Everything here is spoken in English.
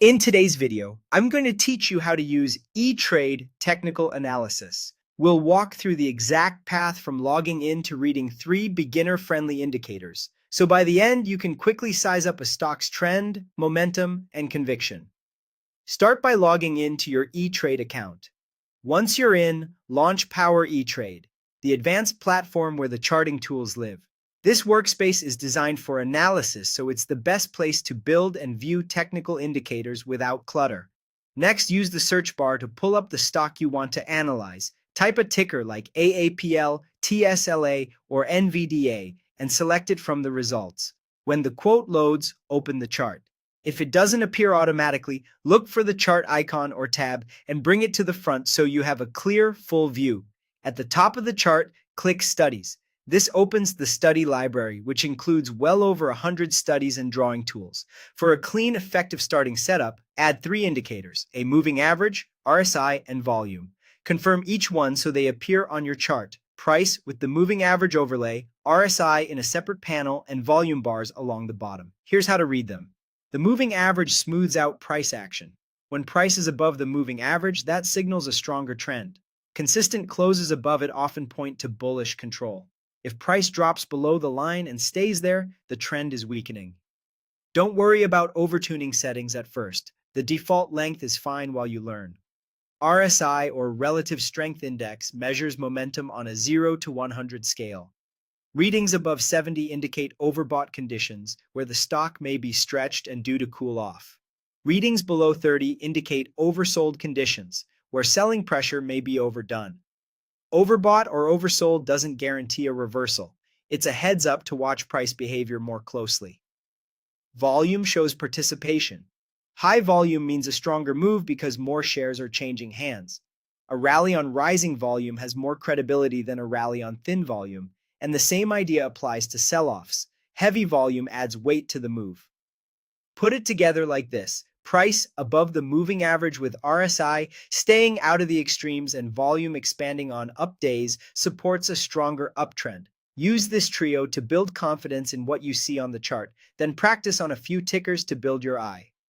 In today's video, I'm going to teach you how to use ETrade technical analysis. We'll walk through the exact path from logging in to reading 3 beginner-friendly indicators, so by the end you can quickly size up a stock's trend, momentum, and conviction. Start by logging in to your ETrade account. Once you're in, launch Power ETrade, the advanced platform where the charting tools live. This workspace is designed for analysis, so it's the best place to build and view technical indicators without clutter. Next, use the search bar to pull up the stock you want to analyze. Type a ticker like AAPL, TSLA, or NVDA and select it from the results. When the quote loads, open the chart. If it doesn't appear automatically, look for the chart icon or tab and bring it to the front so you have a clear, full view. At the top of the chart, click Studies. This opens the study library, which includes well over 100 studies and drawing tools. For a clean, effective starting setup, add 3 indicators: a moving average, RSI, and volume. Confirm each one so they appear on your chart. Price with the moving average overlay, RSI in a separate panel, and volume bars along the bottom. Here's how to read them. The moving average smooths out price action. When price is above the moving average, that signals a stronger trend. Consistent closes above it often point to bullish control. If price drops below the line and stays there, the trend is weakening. Don't worry about overtuning settings at first. The default length is fine while you learn. RSI, or Relative Strength Index, measures momentum on a 0 to 100 scale. Readings above 70 indicate overbought conditions, where the stock may be stretched and due to cool off. Readings below 30 indicate oversold conditions, where selling pressure may be overdone. Overbought or oversold doesn't guarantee a reversal. It's a heads up to watch price behavior more closely. Volume shows participation. High volume means a stronger move because more shares are changing hands. A rally on rising volume has more credibility than a rally on thin volume, and the same idea applies to sell-offs. Heavy volume adds weight to the move. Put it together like this: price above the moving average with RSI staying out of the extremes and volume expanding on up days supports a stronger uptrend. Use this trio to build confidence in what you see on the chart, then practice on a few tickers to build your eye.